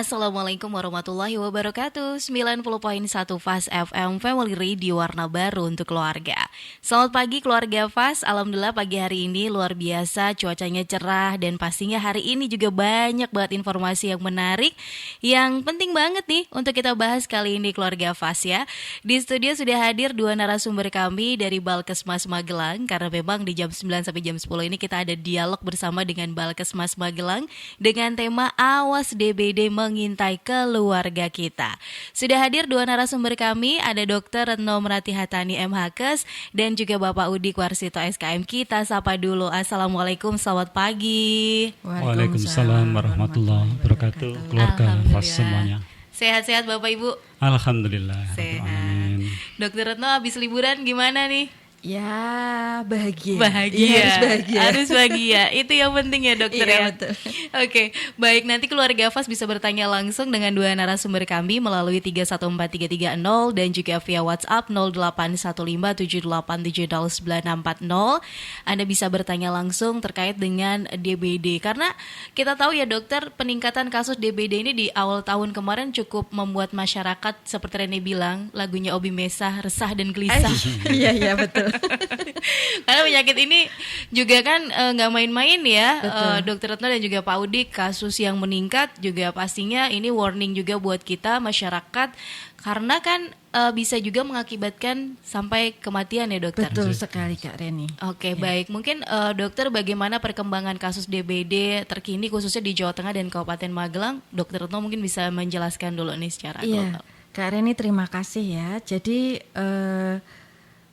Assalamualaikum warahmatullahi wabarakatuh. 90.1 Fast FM Family Radio, warna baru untuk keluarga. Selamat pagi keluarga Fast. Alhamdulillah pagi hari ini luar biasa, cuacanya cerah dan pastinya hari ini juga banyak banget informasi yang menarik, yang penting banget nih untuk kita bahas kali ini keluarga Fast ya. Di studio sudah hadir dua narasumber kami dari Balkesmas Magelang, karena memang di jam 9 sampai jam 10 ini kita ada dialog bersama dengan Balkesmas Magelang dengan tema Awas DBD mengintai keluarga kita. Sudah hadir dua narasumber kami, ada Dr. Retno Meratihatani MHkes dan juga Bapak Udik Warsito SKM. Kita sapa dulu. Assalamualaikum, selamat pagi. Waalaikumsalam warahmatullahi wabarakatuh. Keluarga Fast semuanya. Sehat-sehat Bapak Ibu? Alhamdulillah. Sehat. Dr. Retno habis liburan gimana nih? Ya, bahagia. Iya, harus bahagia. Harus bahagia. Itu yang penting ya dokter Iya, ya. betul. Oke, baik, nanti keluarga Fast bisa bertanya langsung dengan dua narasumber kami melalui 314330 dan juga via WhatsApp 0815787090. Anda bisa bertanya langsung terkait dengan DBD, karena kita tahu ya dokter, peningkatan kasus DBD ini di awal tahun kemarin cukup membuat masyarakat seperti Rene bilang, lagunya Obi Mesah, resah dan gelisah. Iya, betul. Karena penyakit ini juga kan nggak main-main ya, Dokter Retno dan juga Pak Udik. Kasus yang meningkat juga pastinya ini warning juga buat kita masyarakat, karena kan bisa juga mengakibatkan sampai kematian ya dokter. Betul sekali Kak Reni. Oke, baik. Mungkin dokter, bagaimana perkembangan kasus DBD terkini khususnya di Jawa Tengah dan Kabupaten Magelang? Dokter Retno mungkin bisa menjelaskan dulu nih secara global. Kak Reni, terima kasih ya. Jadi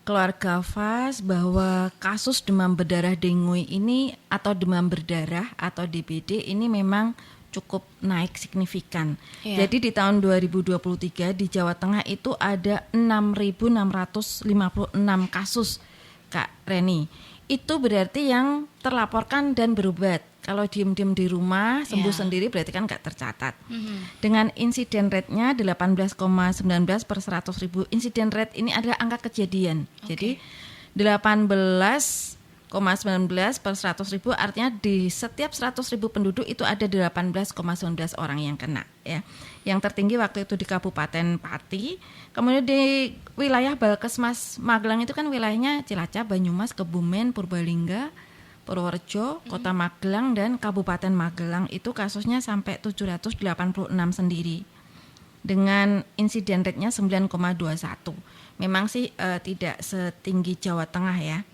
keluarga Fast, bahwa kasus demam berdarah dengue ini atau demam berdarah atau DBD ini memang cukup naik signifikan. Jadi di tahun 2023 di Jawa Tengah itu ada 6.656 kasus Kak Reni. Itu berarti yang terlaporkan dan berobat. Kalau diem-diem di rumah sembuh sendiri berarti kan nggak tercatat. Dengan insiden rate-nya 18,19 per 100 ribu. Insiden rate ini adalah angka kejadian. Jadi 18,19 per 100 ribu artinya di setiap 100 ribu penduduk itu ada 18,19 orang yang kena ya. Yang tertinggi waktu itu di Kabupaten Pati. Kemudian di wilayah Balkesmas Magelang itu kan wilayahnya Cilacap, Banyumas, Kebumen, Purbalingga, Purworejo, Kota Magelang dan Kabupaten Magelang itu kasusnya sampai 786 sendiri. Dengan insiden rate-nya 9,21. Memang sih tidak setinggi Jawa Tengah ya.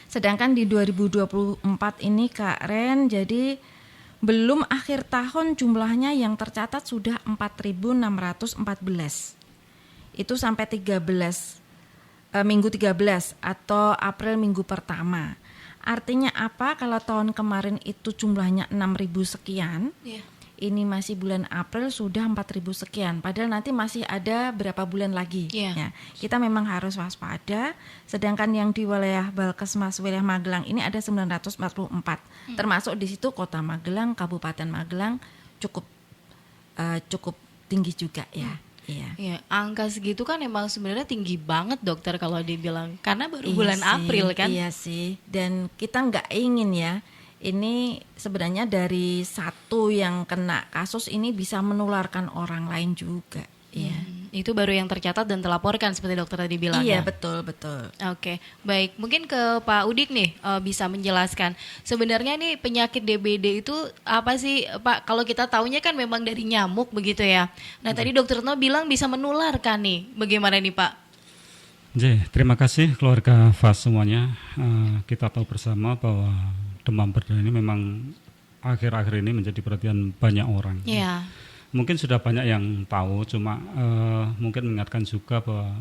Sedangkan di 2024 ini Kak Ren, jadi belum akhir tahun jumlahnya yang tercatat sudah 4.614. Itu sampai 13 minggu 13 atau April minggu pertama. Artinya apa? Kalau tahun kemarin itu jumlahnya 6.000 sekian, ini masih bulan April sudah 4.000 sekian. Padahal nanti masih ada berapa bulan lagi. Ya, kita memang harus waspada. Sedangkan yang di wilayah Balkesmas, wilayah Magelang ini ada 944. Termasuk di situ Kota Magelang, Kabupaten Magelang cukup tinggi juga ya. Iya, angka segitu kan emang sebenarnya tinggi banget dokter kalau dibilang, karena baru bulan April kan. Iya sih, dan kita nggak ingin ya, ini sebenarnya dari satu yang kena kasus ini bisa menularkan orang lain juga. Itu baru yang tercatat dan terlaporkan seperti dokter tadi bilang. Iya, ya? betul. Oke, baik. Mungkin ke Pak Udik nih bisa menjelaskan. Sebenarnya nih penyakit DBD itu apa sih Pak? Kalau kita taunya kan memang dari nyamuk begitu ya. Nah tadi dokter Retno bilang bisa menularkan nih. Bagaimana nih Pak? Terima kasih keluarga Fast semuanya. Kita tahu bersama bahwa demam berdarah ini memang akhir-akhir ini menjadi perhatian banyak orang. Iya. Mungkin sudah banyak yang tahu, cuma mungkin mengingatkan juga bahwa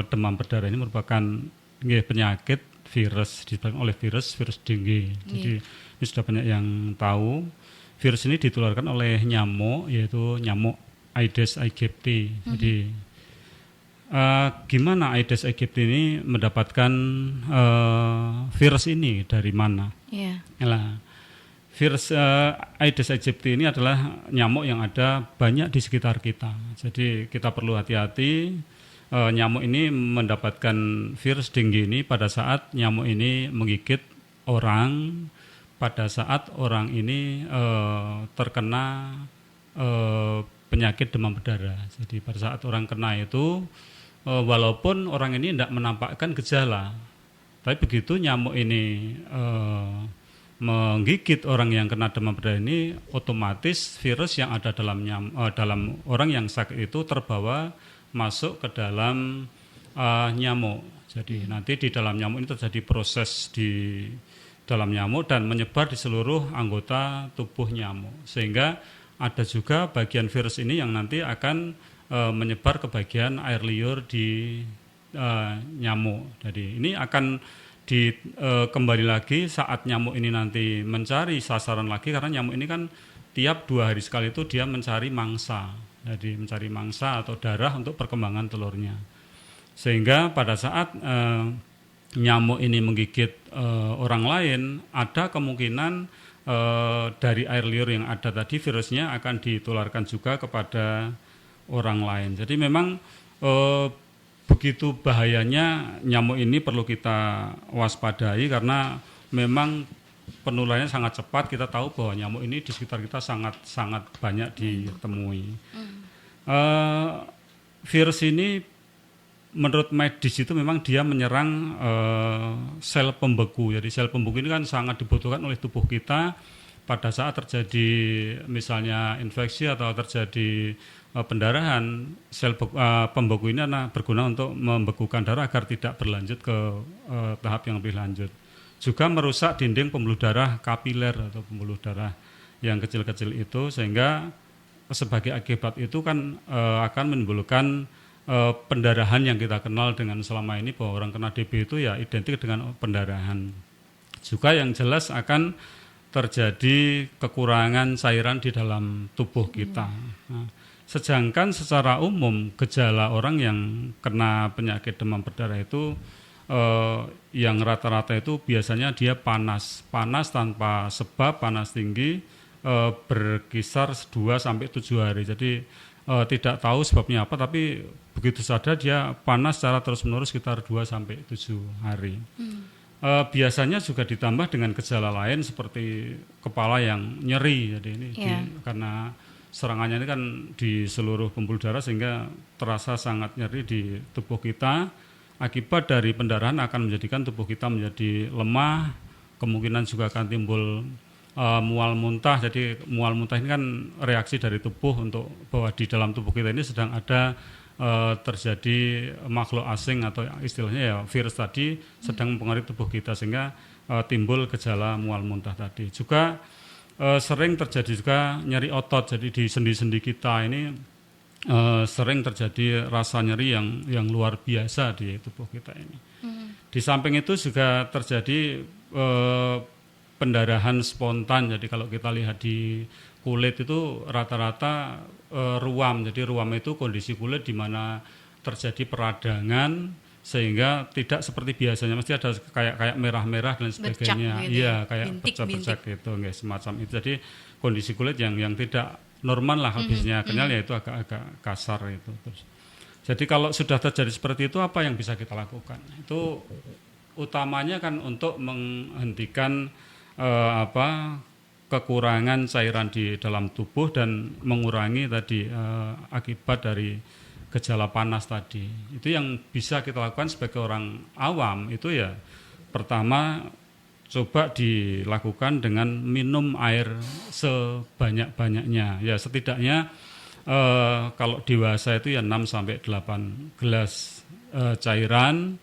demam berdarah ini merupakan penyakit virus, disebabkan oleh virus dengue. Jadi ini sudah banyak yang tahu. Virus ini ditularkan oleh nyamuk, yaitu nyamuk Aedes aegypti. Jadi gimana Aedes aegypti ini mendapatkan virus ini dari mana? Virus Aedes aegypti ini adalah nyamuk yang ada banyak di sekitar kita. Jadi kita perlu hati-hati. Nyamuk ini mendapatkan virus dengue ini pada saat nyamuk ini menggigit orang, pada saat orang ini terkena penyakit demam berdarah. Jadi pada saat orang kena itu walaupun orang ini tidak menampakkan gejala, tapi begitu nyamuk ini menggigit orang yang kena demam berdarah ini, otomatis virus yang ada dalam orang yang sakit itu terbawa masuk ke dalam nyamuk. Jadi nanti di dalam nyamuk ini terjadi proses di dalam nyamuk dan menyebar di seluruh anggota tubuh nyamuk. Sehingga ada juga bagian virus ini yang nanti akan menyebar ke bagian air liur di nyamuk. Jadi ini akan kembali lagi saat nyamuk ini nanti mencari sasaran lagi, karena nyamuk ini kan tiap 2 hari sekali itu dia mencari mangsa. Jadi mencari mangsa atau darah untuk perkembangan telurnya. Sehingga pada saat nyamuk ini menggigit orang lain, ada kemungkinan dari air liur yang ada tadi virusnya akan ditularkan juga kepada orang lain. Jadi memang begitu bahayanya nyamuk ini perlu kita waspadai, karena memang penularannya sangat cepat. Kita tahu bahwa nyamuk ini di sekitar kita sangat banyak ditemui. Virus ini menurut medis itu memang dia menyerang sel pembeku. Jadi sel pembeku ini kan sangat dibutuhkan oleh tubuh kita pada saat terjadi misalnya infeksi atau terjadi pendarahan. Sel pembeku ini berguna untuk membekukan darah agar tidak berlanjut ke tahap yang lebih lanjut. Juga merusak dinding pembuluh darah kapiler atau pembuluh darah yang kecil-kecil itu, sehingga sebagai akibat itu kan akan menimbulkan pendarahan yang kita kenal dengan selama ini, bahwa orang kena DB itu ya identik dengan pendarahan. Juga yang jelas akan terjadi kekurangan cairan di dalam tubuh kita. Nah, sedangkan secara umum gejala orang yang kena penyakit demam berdarah itu yang rata-rata itu biasanya dia panas tanpa sebab, panas tinggi, berkisar 2-7 hari. Jadi tidak tahu sebabnya apa, tapi begitu saja dia panas secara terus-menerus sekitar 2-7 hari. Biasanya juga ditambah dengan gejala lain seperti kepala yang nyeri. Jadi ini karena serangannya ini kan di seluruh pembuluh darah, sehingga terasa sangat nyeri di tubuh kita. Akibat dari pendarahan akan menjadikan tubuh kita menjadi lemah, kemungkinan juga akan timbul mual muntah. Jadi mual muntah ini kan reaksi dari tubuh untuk bahwa di dalam tubuh kita ini sedang ada terjadi makhluk asing atau istilahnya ya virus tadi sedang mempengaruhi tubuh kita, sehingga timbul gejala mual muntah tadi. Juga sering terjadi juga nyeri otot. Jadi di sendi-sendi kita ini sering terjadi rasa nyeri yang luar biasa di tubuh kita ini. Di samping itu juga terjadi pendarahan spontan. Jadi kalau kita lihat di kulit itu rata-rata ruam. Jadi ruam itu kondisi kulit di mana terjadi peradangan, sehingga tidak seperti biasanya, mesti ada kayak merah-merah dan sebagainya. Iya, kayak bercak-bercak gitu, semacam itu. Jadi kondisi kulit yang tidak normal lah habisnya, kenyal ya itu agak kasar itu. Terus, jadi kalau sudah terjadi seperti itu, apa yang bisa kita lakukan? Itu utamanya kan untuk menghentikan kekurangan cairan di dalam tubuh dan mengurangi tadi akibat dari gejala panas tadi. Itu yang bisa kita lakukan sebagai orang awam. Itu ya pertama coba dilakukan dengan minum air sebanyak-banyaknya. Ya setidaknya kalau dewasa itu ya 6-8 gelas cairan.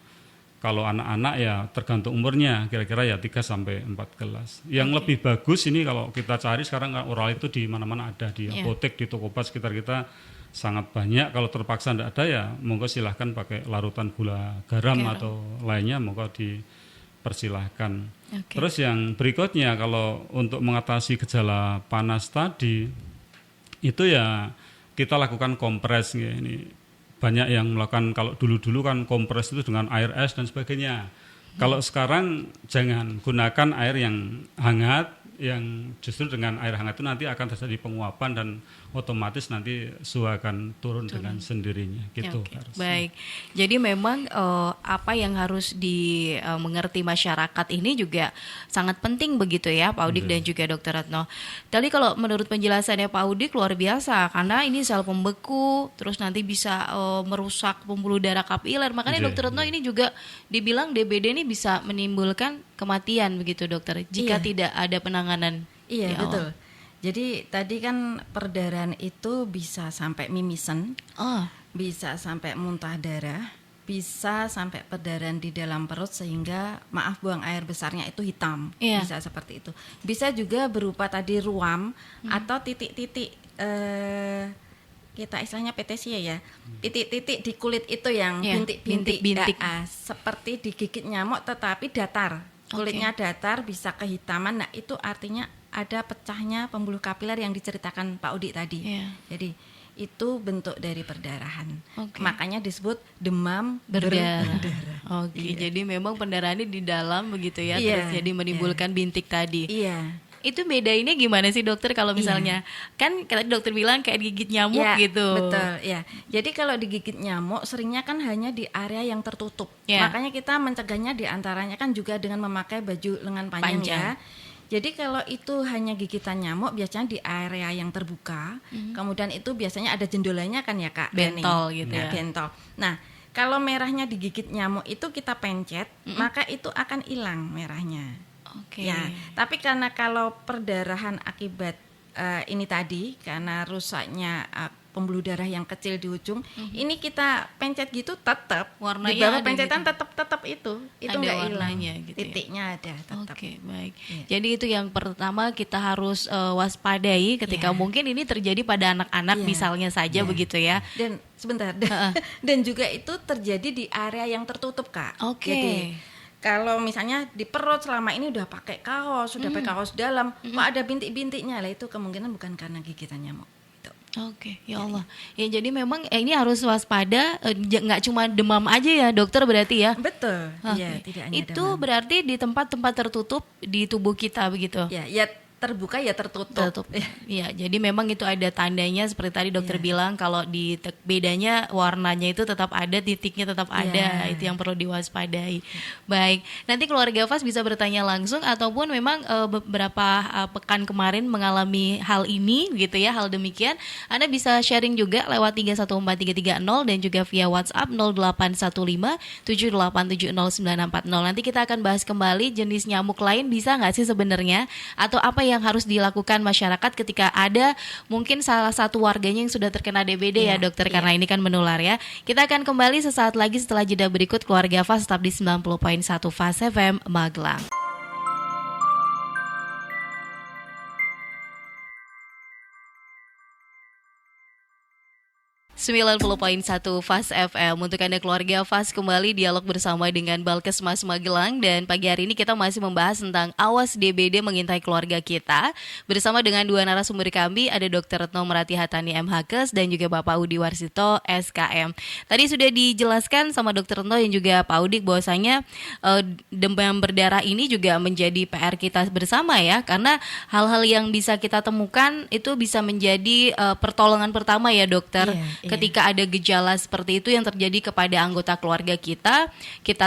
Kalau anak-anak ya tergantung umurnya, kira-kira ya 3-4 gelas. Yang lebih bagus ini kalau kita cari sekarang oral itu di mana-mana ada, di apotek, di toko obat sekitar kita sangat banyak. Kalau terpaksa tidak ada ya monggo silahkan pakai larutan gula garam atau lainnya, monggo dipersilahkan. Terus yang berikutnya, kalau untuk mengatasi gejala panas tadi itu ya kita lakukan kompres ya. Ini banyak yang melakukan, kalau dulu-dulu kan kompres itu dengan air es dan sebagainya. Kalau sekarang jangan gunakan air yang hangat, yang justru dengan air hangat itu nanti akan terjadi penguapan dan otomatis nanti suhu akan turun dengan sendirinya gitu. Oke, baik. Jadi memang apa yang harus dimengerti masyarakat ini juga sangat penting begitu ya Pak Udik dan juga Dr. Retno. Tadi kalau menurut penjelasannya Pak Udik luar biasa karena ini sel pembeku terus nanti bisa merusak pembuluh darah kapiler. Makanya Dr. Retno ini juga dibilang DBD ini bisa menimbulkan kematian begitu dokter jika tidak ada penanganan. Iya, betul. Jadi tadi kan perdarahan itu bisa sampai mimisen, bisa sampai muntah darah, bisa sampai perdarahan di dalam perut sehingga buang air besarnya itu hitam, bisa seperti itu. Bisa juga berupa tadi ruam atau titik-titik kita istilahnya petesia ya, titik-titik di kulit itu yang bintik-bintik, seperti digigit nyamuk tetapi datar, kulitnya datar bisa kehitaman. Nah itu artinya ada pecahnya pembuluh kapiler yang diceritakan Pak Udik tadi. Jadi itu bentuk dari perdarahan. Makanya disebut demam berdarah. Jadi memang pendarahannya di dalam begitu ya, terus jadi menimbulkan bintik tadi. Itu bedainnya gimana sih dokter kalau misalnya kan tadi dokter bilang kayak digigit nyamuk gitu. Betul, ya. Jadi kalau digigit nyamuk seringnya kan hanya di area yang tertutup. Makanya kita mencegahnya diantaranya kan juga dengan memakai baju lengan panjang. Ya. Jadi kalau itu hanya gigitan nyamuk biasanya di area yang terbuka. Kemudian itu biasanya ada jendolanya kan ya Kak. Bentol gitu ya. Bentol. Nah, kalau merahnya digigit nyamuk itu kita pencet, maka itu akan hilang merahnya. Ya, tapi karena kalau perdarahan akibat ini tadi karena rusaknya pembuluh darah yang kecil di ujung, ini kita pencet gitu tetap warnanya di bawah pencetan gitu. tetap itu nggak hilang, gitu titiknya ada tetap. Baik. Jadi itu yang pertama kita harus waspadai ketika mungkin ini terjadi pada anak-anak misalnya saja begitu ya. Dan sebentar dan juga itu terjadi di area yang tertutup Kak. Jadi kalau misalnya di perut selama ini udah pakai kaos, pakai kaos dalam, kok ada bintik-bintiknya lah, itu kemungkinan bukan karena gigitan nyamuk. Ya Allah. Ya jadi memang ini harus waspada, nggak cuma demam aja ya dokter berarti ya. Betul. Iya, tidak hanya itu demam. berarti di tempat-tempat tertutup di tubuh kita begitu. Ya terbuka ya tertutup. Ya, jadi memang itu ada tandanya seperti tadi dokter bilang kalau di bedanya warnanya itu tetap ada, titiknya tetap ada. Itu yang perlu diwaspadai. Baik, nanti keluarga Fas bisa bertanya langsung ataupun memang beberapa pekan kemarin mengalami hal ini gitu ya, hal demikian. Anda bisa sharing juga lewat 314330 dan juga via WhatsApp 0815 7870 940. Nanti kita akan bahas kembali jenis nyamuk lain bisa nggak sih sebenarnya atau apa yang harus dilakukan masyarakat ketika ada mungkin salah satu warganya yang sudah terkena DBD ya dokter karena ini kan menular ya. Kita akan kembali sesaat lagi setelah jeda berikut. Keluarga Fas tetap di 90.1 Fas FM Magelang. 90.1 Fas FM. Untuk Anda keluarga Fas, kembali dialog bersama dengan Balkesmas Magelang. Dan pagi hari ini kita masih membahas tentang awas DBD mengintai keluarga kita. Bersama dengan dua narasumber kami, ada Dr. Retno Merati Hatani MHKes dan juga Bapak Udi Warsito SKM. Tadi sudah dijelaskan sama Dr. Retno dan juga Pak Udik bahwasanya demam berdarah ini juga menjadi PR kita bersama ya. Karena hal-hal yang bisa kita temukan itu bisa menjadi pertolongan pertama ya dokter. Ketika ada gejala seperti itu yang terjadi kepada anggota keluarga kita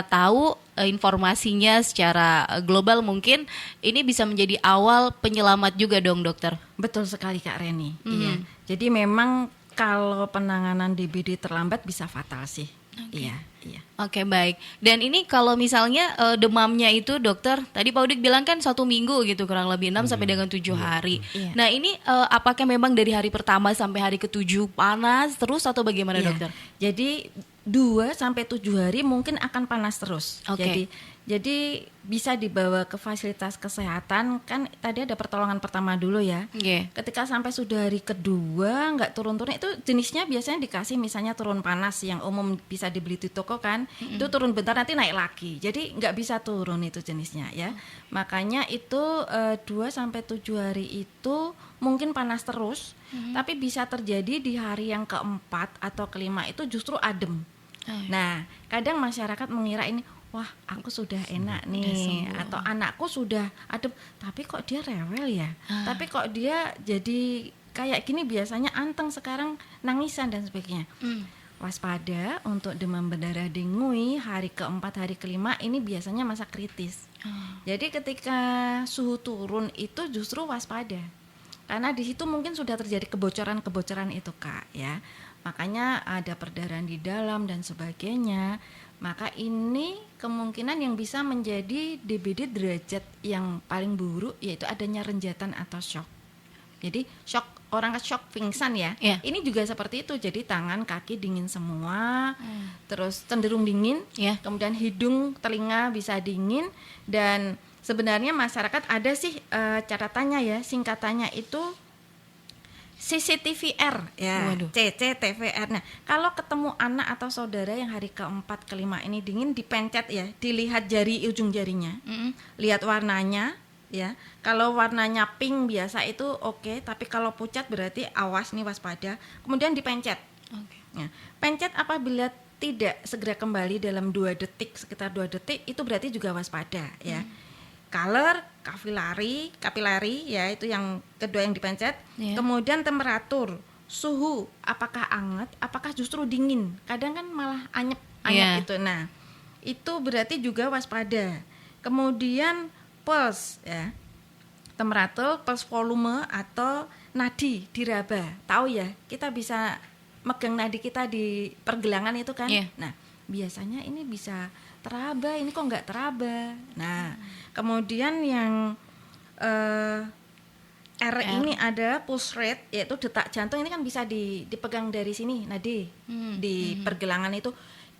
tahu informasinya secara global mungkin ini bisa menjadi awal penyelamat juga dong dokter. Betul sekali Kak Reni. Iya. Jadi memang kalau penanganan DBD terlambat bisa fatal sih. Iya. Oke, baik. Dan ini kalau misalnya demamnya itu dokter, tadi Pak Udik bilang kan 1 minggu gitu kurang lebih 6 sampai dengan 7 hari. Nah ini apakah memang dari hari pertama sampai hari ke-7 panas terus atau bagaimana dokter? Jadi 2 sampai 7 hari mungkin akan panas terus. Jadi bisa dibawa ke fasilitas kesehatan, kan tadi ada pertolongan pertama dulu ya. Ketika sampai sudah hari kedua nggak turun-turun, itu jenisnya biasanya dikasih misalnya turun panas yang umum bisa dibeli di toko kan, itu turun bentar nanti naik lagi. Jadi nggak bisa turun itu jenisnya ya. Makanya itu 2 sampai 7 hari itu mungkin panas terus, tapi bisa terjadi di hari yang keempat atau kelima itu justru adem. Nah, kadang masyarakat mengira ini, wah aku sudah enak nih, atau anakku sudah adem, tapi kok dia rewel ya, tapi kok dia jadi kayak gini biasanya anteng, sekarang nangisan dan sebagainya. Waspada untuk demam berdarah dengue hari keempat, hari kelima ini biasanya masa kritis. Jadi ketika suhu turun itu justru waspada. Karena di situ mungkin sudah terjadi kebocoran itu, Kak, ya. Makanya ada perdarahan di dalam dan sebagainya. Maka ini kemungkinan yang bisa menjadi DBD derajat yang paling buruk, yaitu adanya renjatan atau shock. Jadi orang shock pingsan ya. Yeah. Ini juga seperti itu. Jadi tangan, kaki dingin semua, terus cenderung dingin. Yeah. Kemudian hidung, telinga bisa dingin. Dan sebenarnya masyarakat ada sih catatannya ya, singkatannya itu CCTVR ya. Waduh. CCTVR. Nah, kalau ketemu anak atau saudara yang hari keempat, kelima ini dingin, dipencet ya, dilihat jari, ujung jarinya, lihat warnanya ya. Kalau warnanya pink biasa itu oke, tapi kalau pucat berarti awas nih, waspada. Kemudian dipencet. Ya. Pencet apabila tidak segera kembali dalam 2 detik, sekitar 2 detik, itu berarti juga waspada ya. Color, kapilari ya, itu yang kedua yang dipencet. Yeah. Kemudian temperatur, suhu, apakah hangat, apakah justru dingin. Kadang kan malah anyep Yeah. itu. Nah, itu berarti juga waspada. Kemudian pulse ya. Temperatur, pulse volume atau nadi diraba. Tahu ya, kita bisa megang nadi kita di pergelangan itu kan. Yeah. Nah, biasanya ini bisa teraba, ini kok nggak teraba. Nah, kemudian yang R ini ada pulse rate, yaitu detak jantung. Ini kan bisa dipegang dari sini, nadi di pergelangan itu.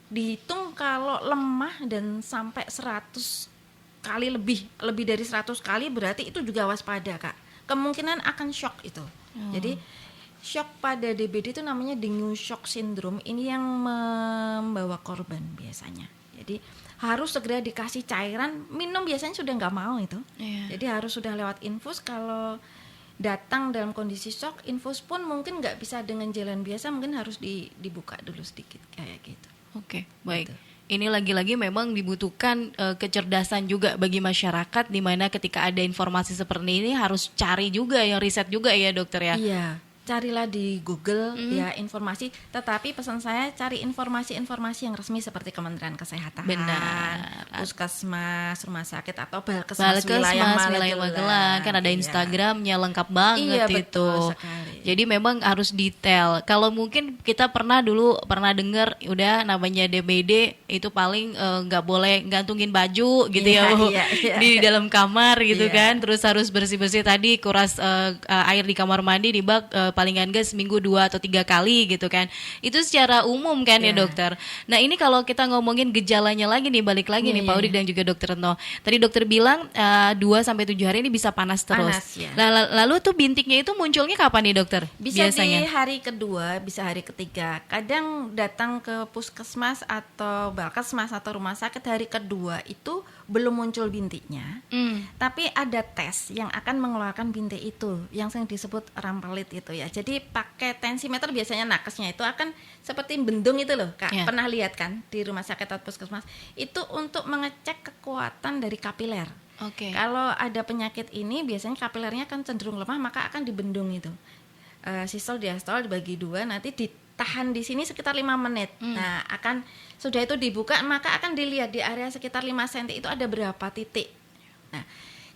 Dihitung kalau lemah dan sampai 100 kali lebih dari 100 kali, berarti itu juga waspada, Kak. Kemungkinan akan shock itu. Jadi shock pada DBD itu namanya dengue shock syndrome. Ini yang membawa korban biasanya. Jadi harus segera dikasih cairan, minum biasanya sudah nggak mau itu. Yeah. Jadi harus sudah lewat infus. Kalau datang dalam kondisi shock, infus pun mungkin nggak bisa dengan jalan biasa, mungkin harus dibuka dulu sedikit kayak gitu. Oke, baik. Ini lagi-lagi memang dibutuhkan kecerdasan juga bagi masyarakat, di mana ketika ada informasi seperti ini harus cari juga, yang riset juga ya dokter ya. Iya, carilah di Google ya informasi, tetapi pesan saya cari informasi-informasi yang resmi seperti Kementerian Kesehatan, Benar. Puskesmas, rumah sakit atau Balkesmas wilayah Magelang, kan ada Instagramnya lengkap banget Iya, itu. betul sekali. Jadi memang harus detail. Kalau mungkin kita pernah dengar udah namanya DBD itu paling nggak boleh gantungin baju gitu Iya, ya Bu, iya. di dalam kamar gitu Iya. kan. Terus harus bersih-bersih tadi, kuras air di kamar mandi di bak palingan nggak seminggu 2 atau 3 kali gitu kan. Itu secara umum kan ya Iya. dokter. Nah ini kalau kita ngomongin gejalanya lagi nih, balik lagi nih Pak Udi dan juga dokter Retno. Tadi dokter bilang 2-7 hari ini bisa panas terus. Panas, ya. Lalu tuh bintiknya itu munculnya kapan nih dokter? Bisa biasanya? di hari kedua, bisa hari ketiga. Kadang datang ke puskesmas atau Balkesmas atau rumah sakit hari kedua itu belum muncul bintiknya, tapi ada tes yang akan mengeluarkan bintik itu, yang sering disebut rampelit itu ya. Jadi pakai tensimeter biasanya nakesnya itu akan seperti bendung itu loh, Kak. Yeah. Pernah lihat kan di rumah sakit atau puskesmas? Itu untuk mengecek kekuatan dari kapiler. Oke. Kalau ada penyakit ini biasanya kapilernya kan cenderung lemah, maka akan dibendung itu. Sistol diastol dibagi 2, nanti ditahan di sini sekitar 5 menit. Nah, akan sudah itu dibuka, maka akan dilihat di area sekitar 5 cm itu ada berapa titik. Nah,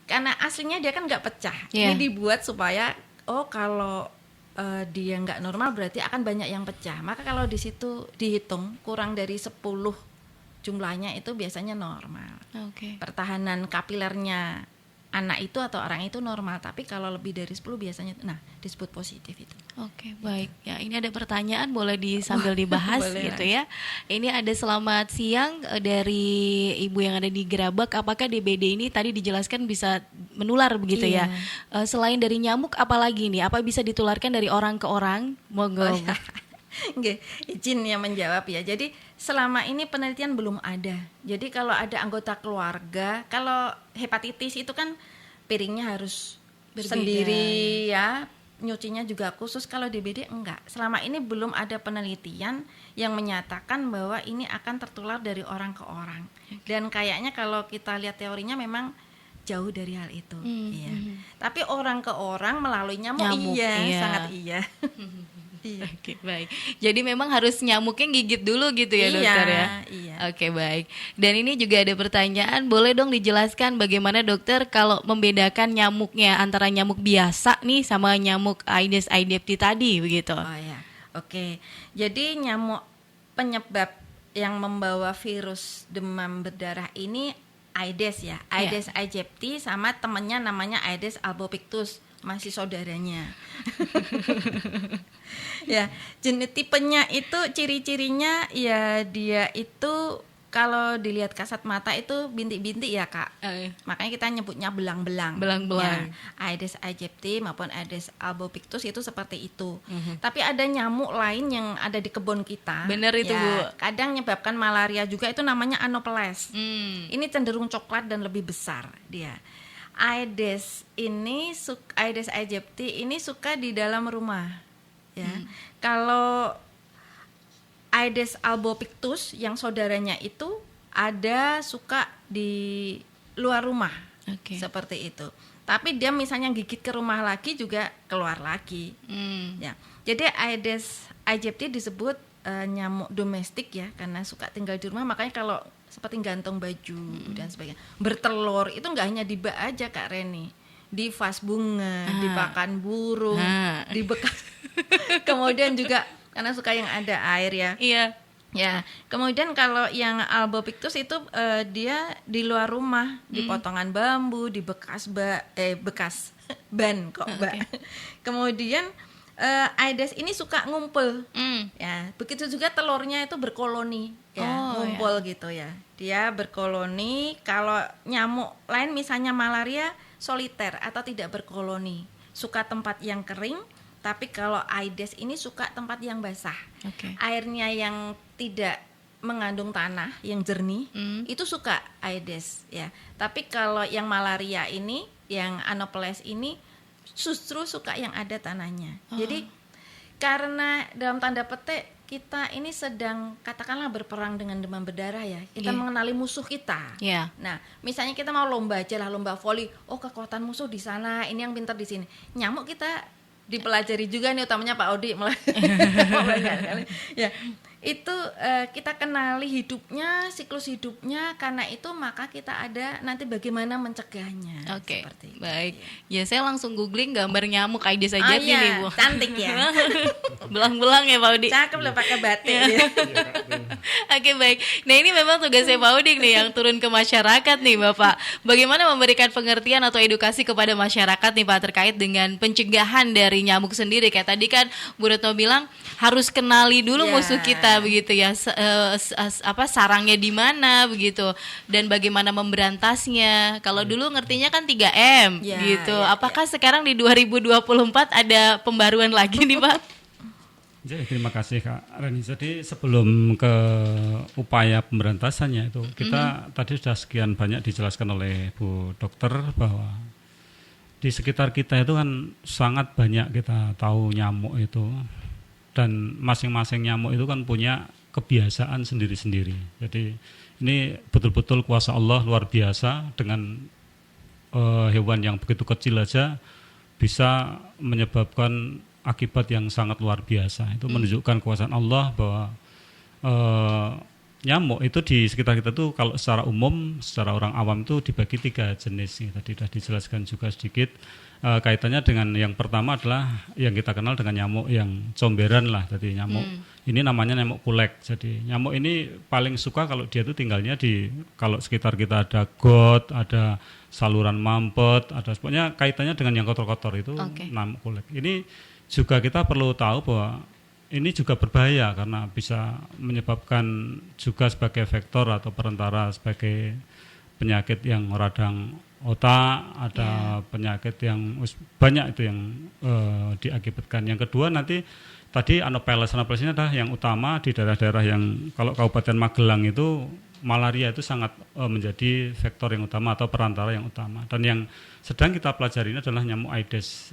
karena aslinya dia kan nggak pecah. Yeah. Ini dibuat supaya kalau dia nggak normal berarti akan banyak yang pecah. Maka kalau di situ dihitung kurang dari 10 jumlahnya itu biasanya normal. Oke. Pertahanan kapilernya anak itu atau orang itu normal, tapi kalau lebih dari 10 biasanya disebut positif itu. Oke, baik. Ya, ini ada pertanyaan boleh sambil dibahas Boleh, gitu ya. Ini ada selamat siang dari Ibu yang ada di Gerabak. Apakah DBD ini tadi dijelaskan bisa menular begitu Iya. ya? Selain dari nyamuk apalagi nih? Apa bisa ditularkan dari orang ke orang? Monggo. Nggih, izin yang menjawab ya. Jadi selama ini penelitian belum ada. Jadi kalau ada anggota keluarga, kalau hepatitis itu kan piringnya harus Berbeda. sendiri ya, nyucinya juga khusus. Kalau DBD enggak. Selama ini belum ada penelitian yang menyatakan bahwa ini akan tertular dari orang ke orang. Dan kayaknya kalau kita lihat teorinya memang jauh dari hal itu. Iya. Tapi orang ke orang melalui nyamuk, iya, sangat iya. Iya. Oke, baik. Jadi memang harus nyamuknya gigit dulu gitu ya, dokter ya? Iya. Oke, baik. Dan ini juga ada pertanyaan, boleh dong dijelaskan bagaimana dokter kalau membedakan nyamuknya antara nyamuk biasa nih sama nyamuk Aedes aegypti tadi begitu? Oh ya, oke. Jadi nyamuk penyebab yang membawa virus demam berdarah ini Aedes ya, Aedes aegypti sama temannya namanya Aedes albopictus, masih saudaranya. Ya, jenis tipenya itu ciri-cirinya ya dia itu kalau dilihat kasat mata itu bintik-bintik ya Kak. Makanya kita nyebutnya belang-belang. Belang-belang. Ya, Aedes aegypti maupun Aedes albopictus itu seperti itu. Tapi ada nyamuk lain yang ada di kebun kita. Benar itu, ya, Bu. kadang menyebabkan malaria juga, itu namanya Anopheles. Ini cenderung coklat dan lebih besar dia. Aedes aegypti ini suka di dalam rumah. Ya. Kalau Aedes albopictus yang saudaranya itu ada suka di luar rumah. Seperti itu. Tapi dia misalnya gigit ke rumah lagi juga keluar lagi. Ya. Jadi Aedes aegypti disebut nyamuk domestik ya, karena suka tinggal di rumah. Makanya kalau seperti gantung baju dan sebagainya, bertelur itu nggak hanya di bak aja Kak Reni, di vas bunga, di pakan burung, di bekas. Kemudian juga karena suka yang ada air ya. Iya. Ya, kemudian kalau yang albopictus itu dia di luar rumah, di potongan bambu, di bekas ban kok, Mbak. Kemudian Aedes ini suka ngumpul. Ya, begitu juga telurnya itu berkoloni, ya, ngumpul gitu ya. Dia berkoloni. Kalau nyamuk lain misalnya malaria soliter atau tidak berkoloni, suka tempat yang kering. Tapi kalau Aedes ini suka tempat yang basah. Airnya yang tidak mengandung tanah, yang jernih, itu suka Aedes ya. Tapi kalau yang malaria ini, yang Anopheles ini justru suka yang ada tanahnya. Jadi karena dalam tanda petik kita ini sedang katakanlah berperang dengan demam berdarah ya. Kita mengenali musuh kita. Nah, misalnya kita mau lomba aja lah, lomba voli. Oh, kekuatan musuh di sana, ini yang pintar di sini. Nyamuk kita dipelajari juga nih, utamanya Pak Odi ya, itu kita kenali hidupnya, siklus hidupnya. Karena itu maka kita ada nanti bagaimana mencegahnya. Seperti baik itu. ya. Saya langsung googling gambar nyamuk Aedes aegypti nih, Bu. Cantik ya. Belang-belang ya Pak Odi. Cakep lah pakai batik ya. Oke, baik. Nah, ini memang tugasnya Pak Odi nih yang turun ke masyarakat nih Bapak. Bagaimana memberikan pengertian atau edukasi kepada masyarakat nih Pak terkait dengan pencegahan dari nyamuk sendiri. Kayak tadi kan Bu Retno bilang harus kenali dulu musuh kita begitu ya. Sarangnya di mana begitu, dan bagaimana memberantasnya. Kalau dulu ngertinya kan 3M gitu. Apakah sekarang di 2024 ada pembaruan lagi nih Pak? Jadi terima kasih Kak Reni. Jadi sebelum ke upaya pemberantasannya itu, kita tadi sudah sekian banyak dijelaskan oleh Bu Dokter bahwa di sekitar kita itu kan sangat banyak kita tahu nyamuk itu, dan masing-masing nyamuk itu kan punya kebiasaan sendiri-sendiri. Jadi ini betul-betul kuasa Allah luar biasa, dengan hewan yang begitu kecil aja bisa menyebabkan akibat yang sangat luar biasa. Itu menunjukkan kuasaan Allah bahwa nyamuk itu di sekitar kita tuh kalau secara umum, secara orang awam itu dibagi 3 jenis. Tadi sudah dijelaskan juga sedikit. Kaitannya dengan yang pertama adalah yang kita kenal dengan nyamuk yang comberan lah. Jadi nyamuk ini namanya nyamuk kulek. Jadi nyamuk ini paling suka kalau dia tuh tinggalnya di, kalau sekitar kita ada got, ada saluran mampet, ada pokoknya kaitannya dengan yang kotor-kotor itu nyamuk kulek. Ini juga kita perlu tahu bahwa ini juga berbahaya karena bisa menyebabkan juga sebagai vektor atau perantara sebagai penyakit yang radang otak, ada penyakit yang banyak itu yang diakibatkan. Yang kedua nanti tadi Anopheles ini adalah yang utama di daerah-daerah yang kalau Kabupaten Magelang itu malaria itu sangat menjadi vektor yang utama atau perantara yang utama. Dan yang sedang kita pelajari ini adalah nyamuk Aedes.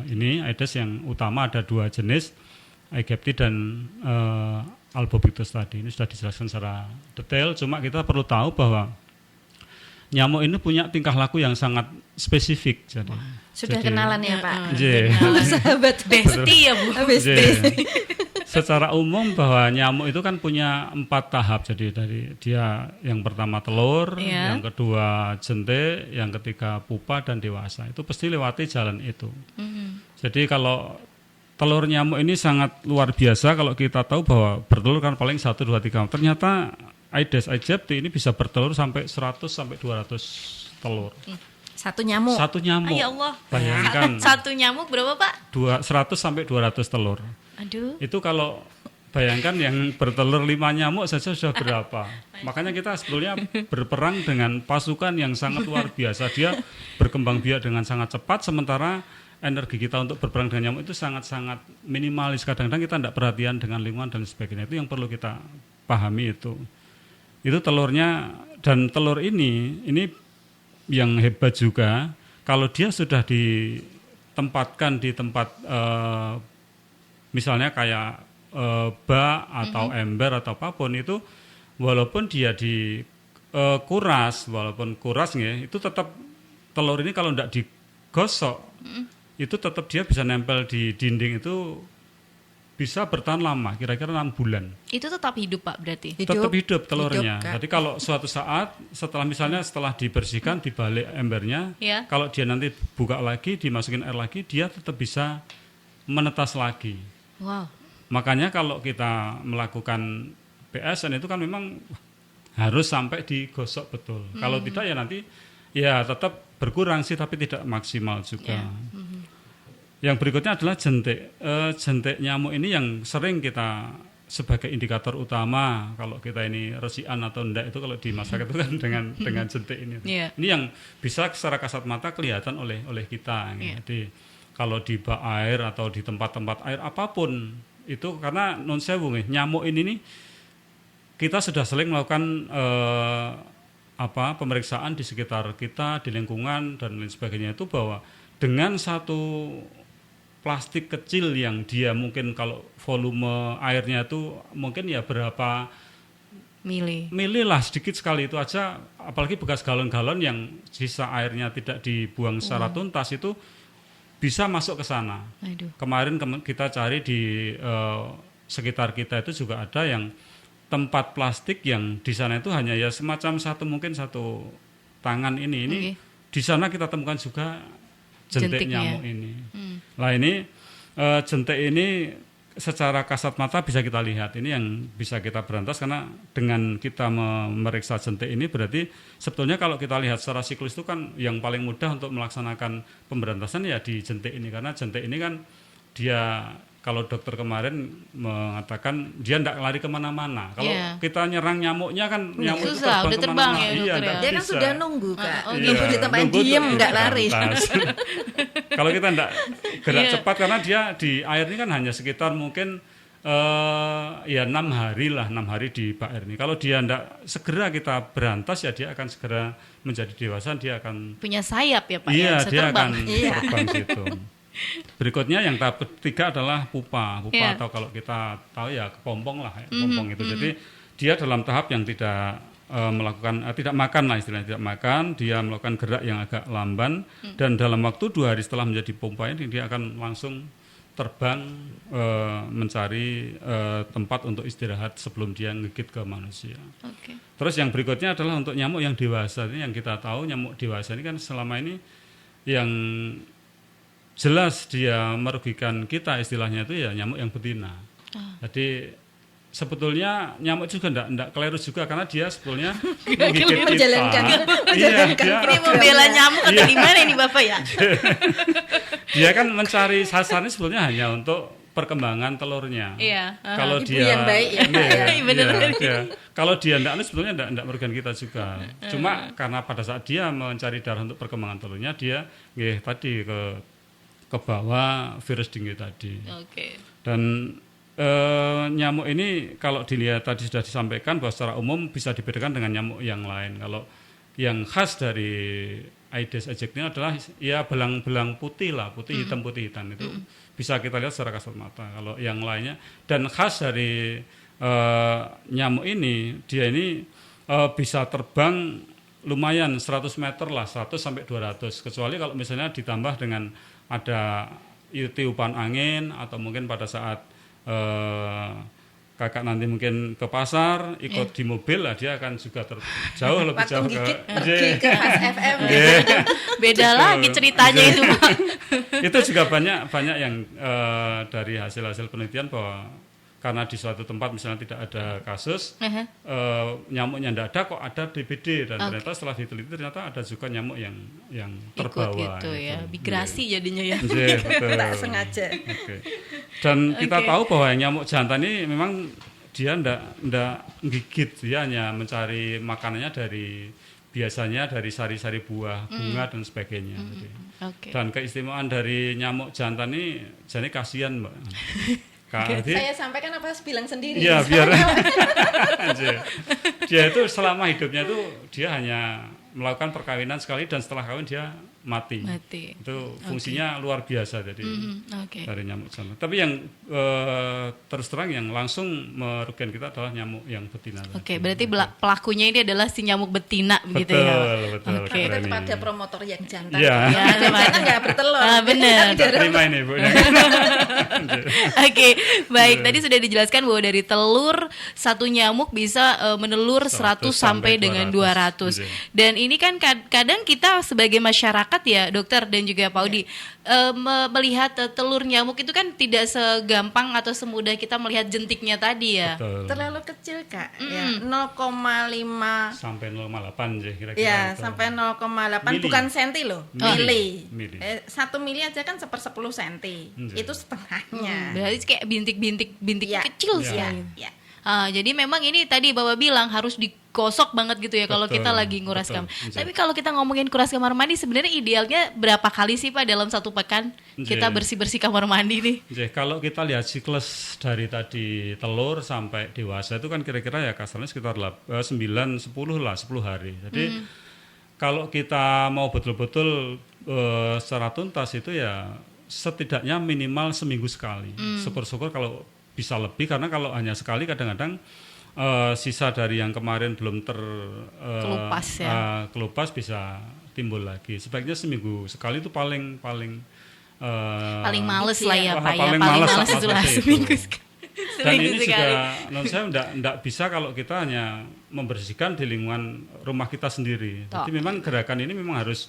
Ini Aedes yang utama ada 2 jenis, aegypti dan albopictus tadi. Ini sudah dijelaskan secara detail. Cuma kita perlu tahu bahwa nyamuk ini punya tingkah laku yang sangat spesifik. Sudah kenalan ya Pak? Sahabat besti ya Bu. Secara umum bahwa nyamuk itu kan punya 4 tahap. Jadi dari dia yang pertama telur, yang kedua jentik, yang ketiga pupa dan dewasa. Itu pasti lewati jalan itu. Jadi kalau telur nyamuk ini sangat luar biasa kalau kita tahu bahwa bertelur kan paling 1, 2, 3. Ternyata Aedes aegypti ini bisa bertelur sampai 100 sampai 200 telur. Satu nyamuk. Ya Allah. Bayangkan. Satu nyamuk berapa Pak? 100 sampai 200 telur. Aduh. Itu kalau bayangkan yang bertelur 5 nyamuk saja sudah berapa. Makanya kita sebetulnya berperang dengan pasukan yang sangat luar biasa. Dia berkembang biak dengan sangat cepat, sementara energi kita untuk berperang dengan nyamuk itu sangat-sangat minimalis. Kadang-kadang kita tidak perhatian dengan lingkungan dan sebagainya. Itu yang perlu kita pahami itu. Itu telurnya, dan telur ini yang hebat juga, kalau dia sudah ditempatkan di tempat misalnya kayak bak atau ember atau apapun itu, walaupun dia dikuras, itu tetap telur ini kalau tidak digosok, itu tetap dia bisa nempel di dinding, itu bisa bertahan lama, kira-kira 6 bulan. Itu tetap hidup Pak berarti? Tetap hidup telurnya. Hidup, jadi kalau suatu saat setelah dibersihkan, dibalik embernya, kalau dia nanti buka lagi, dimasukin air lagi, dia tetap bisa menetas lagi. Wow. Makanya kalau kita melakukan PSN itu kan memang harus sampai digosok betul. Kalau tidak ya nanti ya tetap berkurang sih, tapi tidak maksimal juga. Yang berikutnya adalah jentik. Jentik nyamuk ini yang sering kita sebagai indikator utama kalau kita ini resian atau enggak, itu kalau di masyarakat itu kan dengan jentik ini. Ini yang bisa secara kasat mata kelihatan oleh kita. Jadi kalau di bak air atau di tempat-tempat air apapun itu, karena non sewu nyamuk ini nih, kita sudah sering melakukan pemeriksaan di sekitar kita, di lingkungan dan lain sebagainya, itu bahwa dengan satu plastik kecil yang dia mungkin kalau volume airnya itu mungkin ya berapa mili lah, sedikit sekali itu aja, apalagi bekas galon-galon yang sisa airnya tidak dibuang secara tuntas, itu bisa masuk ke sana. Kemarin kita cari di sekitar kita itu juga ada yang tempat plastik yang di sana itu hanya ya semacam mungkin satu tangan ini di sana kita temukan juga jentik nyamuk ini. Nah ini jentik ini secara kasat mata bisa kita lihat, ini yang bisa kita berantas, karena dengan kita memeriksa jentik ini berarti sebetulnya kalau kita lihat secara siklus itu kan yang paling mudah untuk melaksanakan pemberantasan ya di jentik ini, karena jentik ini kan dia, kalau dokter kemarin mengatakan dia tidak lari kemana-mana. Kalau kita nyerang nyamuknya kan nyamuk susah, itu terbang kemana-mana. ya, dia kan sudah nunggu Kak. Nunggu di tempat diem, nggak lari. Kalau kita tidak gerak cepat, karena dia di air ini kan hanya sekitar mungkin 6 hari di bak air ini. Kalau dia tidak segera kita berantas ya dia akan segera menjadi dewasa, dia akan punya sayap ya Pak. Iya, dia terbang. akan terbang situ. Berikutnya yang tahap ketiga adalah pupa atau kalau kita tahu ya kepompong lah, kepompong itu. Jadi dia dalam tahap yang tidak tidak makan lah istilahnya, tidak makan, dia melakukan gerak yang agak lamban, dan dalam waktu 2 hari setelah menjadi pupa ini dia akan langsung terbang mencari tempat untuk istirahat sebelum dia ngegigit ke manusia. Terus yang berikutnya adalah untuk nyamuk yang dewasa. Ini yang kita tahu, nyamuk dewasa ini kan selama ini yang jelas dia merugikan kita istilahnya itu ya nyamuk yang betina. Jadi sebetulnya nyamuk juga enggak keliru juga, karena dia sebetulnya menggigit kita. Ini membela nyamuk atau gimana ini Bapak ya? Dia kan mencari sasarannya sebetulnya hanya untuk perkembangan telurnya. Kalau Ibu yang baik ya. Kalau dia enggak, sebetulnya enggak merugikan kita juga. Cuma karena pada saat dia mencari darah untuk perkembangan telurnya, dia tadi ke bawah virus dengue tadi. Dan nyamuk ini kalau dilihat tadi sudah disampaikan bahwa secara umum bisa dibedakan dengan nyamuk yang lain. Kalau yang khas dari Aedes aegypti ini adalah ya belang-belang putih lah, putih hitam itu bisa kita lihat secara kasat mata. Kalau yang lainnya, dan khas dari nyamuk ini, dia ini bisa terbang lumayan 100 meter lah, 100 sampai 200. Kecuali kalau misalnya ditambah dengan ada tiupan angin atau mungkin pada saat kakak nanti mungkin ke pasar ikut di mobil lah, dia akan juga jauh lebih jauh pergi ke Fast FM. Beda lagi ceritanya itu Pak. Itu juga banyak yang dari hasil penelitian bahwa karena di suatu tempat misalnya tidak ada kasus, nyamuknya tidak ada, kok ada DBD, dan ternyata setelah diteliti ternyata ada juga nyamuk yang terbawa. Ikut gitu ya, migrasi jadinya ya. Betul. Tak sengaja. Okay. Dan kita tahu bahwa nyamuk jantan ini memang dia tidak gigit, dia hanya mencari makanannya biasanya dari sari-sari buah, bunga dan sebagainya. Okay. Dan keistimewaan dari nyamuk jantan ini, jadi kasihan Mbak. Saya sampaikan apa bilang sendiri. Iya, biar dia itu selama hidupnya itu dia hanya melakukan perkawinan sekali dan setelah kawin dia mati. Itu fungsinya luar biasa jadi dari nyamuk jantan. Tapi yang terus terang yang langsung merugikan kita adalah nyamuk yang betina. Berarti pelakunya ini adalah si nyamuk betina begitu ya. Betul. Tetap ada promotor yang jantan. Iya. Jantan nggak bertelur. Benar. Terima ini Bu. Baik. Tadi sudah dijelaskan bahwa dari telur satu nyamuk bisa menelur 100 sampai dengan 200. Dan ini kan kadang kita sebagai masyarakat ya dokter dan juga Pak Audi melihat telur nyamuk itu kan tidak segampang atau semudah kita melihat jentiknya tadi ya. Betul. Terlalu kecil Kak, ya 0,5 sampai 0,8 sih kira-kira. Ya, itu. sampai 0,8 mili. bukan senti loh, mili. 1 mili aja kan 1/10 senti. Itu setengahnya. Berarti kayak bintik kecil sih. Ya. Jadi memang ini tadi Bapak bilang harus digosok banget gitu ya kalau kita lagi nguras kamar. Tapi kalau kita ngomongin kuras kamar mandi sebenarnya idealnya berapa kali sih Pak dalam satu pekan kita bersih-bersih kamar mandi nih? Kalau kita lihat siklus dari tadi telur sampai dewasa itu kan kira-kira ya kasarnya sekitar 9-10 lah, 10 hari. Jadi kalau kita mau betul-betul secara tuntas itu ya setidaknya minimal seminggu sekali. Syukur-syukur kalau bisa lebih, karena kalau hanya sekali kadang-kadang sisa dari yang kemarin belum kelupas bisa timbul lagi. Sebaiknya seminggu sekali itu paling males lah ya Pak ya. Paling males itu lah seminggu sekali. Dan ini juga menurut saya tidak bisa kalau kita hanya membersihkan di lingkungan rumah kita sendiri. Jadi memang gerakan ini memang harus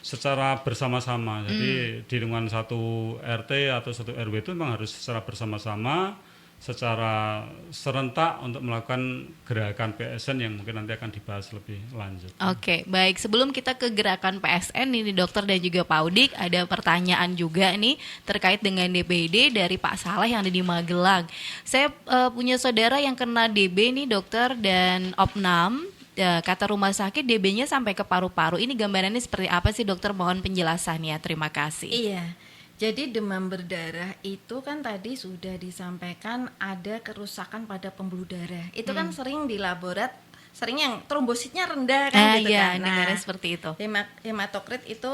secara bersama-sama. Jadi di lingkungan satu RT atau satu RW itu memang harus secara bersama-sama, secara serentak untuk melakukan gerakan PSN yang mungkin nanti akan dibahas lebih lanjut. Oke, baik. Sebelum kita ke gerakan PSN ini dokter dan juga Pak Udik, ada pertanyaan juga nih terkait dengan DBD dari Pak Saleh yang ada di Magelang. Saya punya saudara yang kena DB nih dokter dan opnam. Kata rumah sakit DB-nya sampai ke paru-paru. Ini gambarannya seperti apa sih dokter? Mohon penjelasannya. Terima kasih. Iya. Jadi demam berdarah itu kan tadi sudah disampaikan ada kerusakan pada pembuluh darah. Itu kan sering di laborat, sering yang trombositnya rendah kan gitu kan. Nah, seperti itu. Hematokrit itu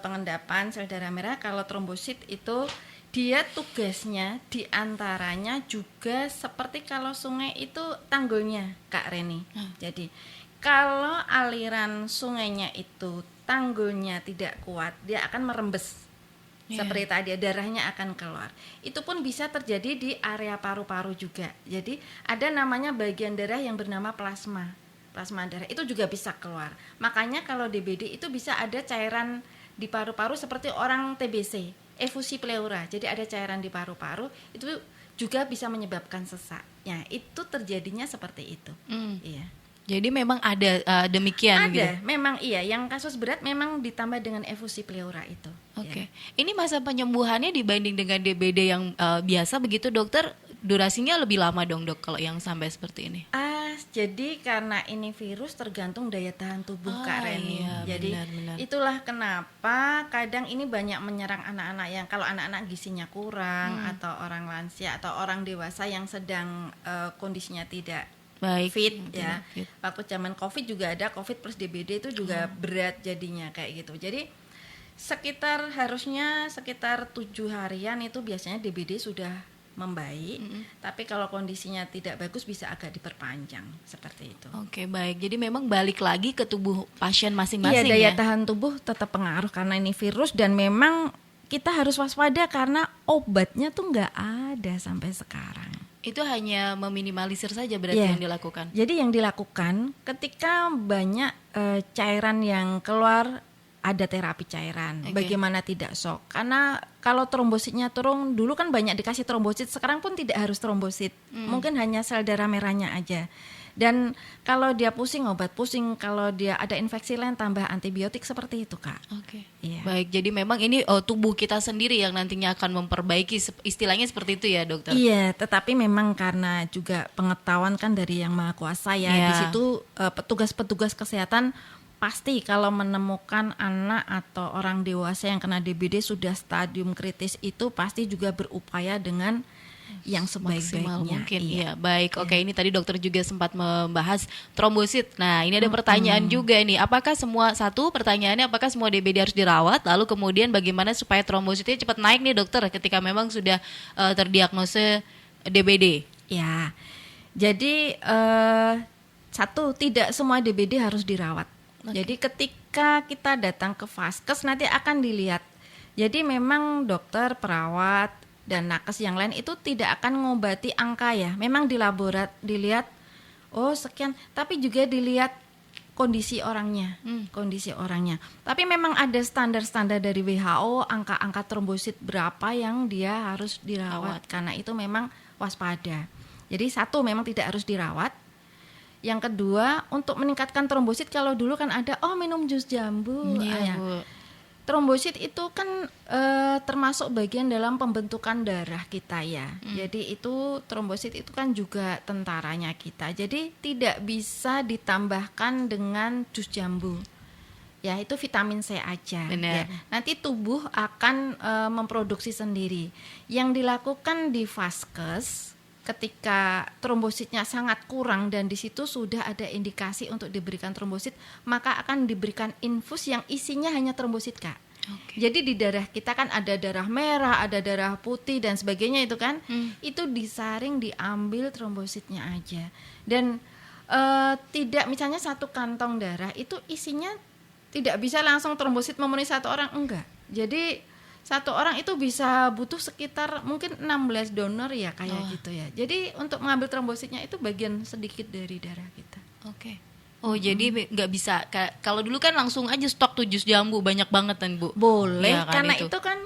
pengendapan sel darah merah. Kalau trombosit itu dia tugasnya diantaranya juga seperti kalau sungai itu tanggulnya Kak Reni. Jadi kalau aliran sungainya itu tanggulnya tidak kuat, dia akan merembes. Seperti tadi darahnya akan keluar. Itu pun bisa terjadi di area paru-paru juga. Jadi ada namanya bagian darah yang bernama plasma darah, itu juga bisa keluar. Makanya kalau DBD itu bisa ada cairan di paru-paru seperti orang TBC, efusi pleura. Jadi ada cairan di paru-paru, itu juga bisa menyebabkan sesak. Ya, itu terjadinya seperti itu. Iya. Jadi memang ada demikian ada, gitu? Memang iya. Yang kasus berat memang ditambah dengan efusi pleura itu. Oke. Ini masa penyembuhannya dibanding dengan DBD yang biasa begitu dokter, durasinya lebih lama dong dok kalau yang sampai seperti ini? Jadi karena ini virus tergantung daya tahan tubuh Kak Reni. Iya, Jadi benar. itulah kenapa kadang ini banyak menyerang anak-anak yang kalau anak-anak gizinya kurang atau orang lansia atau orang dewasa yang sedang kondisinya tidak fit ya. Waktu zaman COVID juga ada COVID plus DBD itu juga berat jadinya kayak gitu. Jadi harusnya sekitar 7 harian itu biasanya DBD sudah membaik, tapi kalau kondisinya tidak bagus bisa agak diperpanjang seperti itu. Oke, baik. Jadi memang balik lagi ke tubuh pasien Iya, masing-masing daya ya. tahan tubuh tetap pengaruh karena ini virus, dan memang kita harus waspada karena obatnya tuh nggak ada sampai sekarang. Itu hanya meminimalisir saja berarti Iya. yang dilakukan. Jadi yang dilakukan ketika banyak cairan yang keluar, ada terapi cairan. Oke. Bagaimana tidak shock? Karena kalau trombositnya turun, dulu kan banyak dikasih trombosit, sekarang pun tidak harus trombosit. Mungkin hanya sel darah merahnya aja. Dan kalau dia pusing, obat pusing. Kalau dia ada infeksi lain, tambah antibiotik, seperti itu, Kak. Oke. Iya. Baik, jadi memang ini tubuh kita sendiri yang nantinya akan memperbaiki, istilahnya seperti itu ya, dokter. Iya, tetapi memang karena juga pengetahuan kan dari Yang Maha Kuasa ya. Iya. Di situ petugas-petugas kesehatan pasti kalau menemukan anak atau orang dewasa yang kena DBD sudah stadium kritis, itu pasti juga berupaya dengan yang Maksimal sebaik-baiknya. mungkin. Iya. Iya, baik. Oke, ini tadi dokter juga sempat membahas trombosit. Nah, ini ada pertanyaan juga nih. Apakah pertanyaannya apakah semua DBD harus dirawat? Lalu kemudian bagaimana supaya trombositnya cepat naik nih, dokter, ketika memang sudah terdiagnosa DBD? Ya, jadi satu, tidak semua DBD harus dirawat. Jadi ketika kita datang ke vaskes nanti akan dilihat. Jadi memang dokter, perawat, dan nakes yang lain itu tidak akan ngobati angka ya. Memang di laborat dilihat, oh sekian, tapi juga dilihat kondisi orangnya, kondisi orangnya. Tapi memang ada standar-standar dari WHO, angka-angka trombosit berapa yang dia harus dirawat. Karena itu memang waspada. Jadi satu, memang tidak harus dirawat. Yang kedua, untuk meningkatkan trombosit, kalau dulu kan ada minum jus jambu. Iya, Bu. Trombosit itu kan termasuk bagian dalam pembentukan darah kita ya. Jadi itu trombosit itu kan juga tentaranya kita. Jadi tidak bisa ditambahkan dengan jus jambu. Ya, itu vitamin C aja. Benar. Ya. Nanti tubuh akan memproduksi sendiri. Yang dilakukan di vaskes ketika trombositnya sangat kurang dan di situ sudah ada indikasi untuk diberikan trombosit, maka akan diberikan infus yang isinya hanya trombosit, Kak. Oke. Jadi di darah kita kan ada darah merah, ada darah putih dan sebagainya itu kan, itu disaring, diambil trombositnya aja. Dan tidak, misalnya satu kantong darah itu isinya tidak bisa langsung trombosit memenuhi satu orang, enggak. Jadi satu orang itu bisa butuh sekitar mungkin 16 donor ya kayak gitu ya. Jadi untuk mengambil trombositnya itu bagian sedikit dari darah kita. Oke. Oh, jadi nggak bisa. Kalau dulu kan langsung aja stok tuh jus jambu banyak banget kan, Bu. Boleh, Iya kan, karena itu kan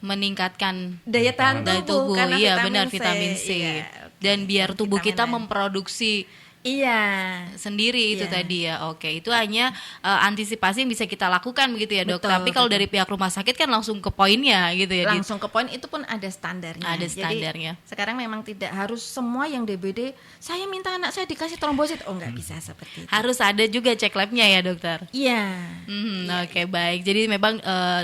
meningkatkan daya tahan daya tubuh, karena iya vitamin benar, C. vitamin C. Iya, oke. Dan biar tubuh Vitamin kita lain. memproduksi Iya. sendiri itu Iya. tadi ya. Oke, itu hanya antisipasi yang bisa kita lakukan begitu ya, Dok. Betul, Tapi kalau betul. dari pihak rumah sakit kan langsung ke poinnya gitu ya. Langsung ke poin, itu pun ada standarnya. Ada Jadi, standarnya. sekarang memang tidak harus semua yang DBD saya minta anak saya dikasih trombosit. Oh, nggak bisa seperti itu. Harus ada juga cek labnya ya, Dokter. Iya. Oke, baik. Jadi memang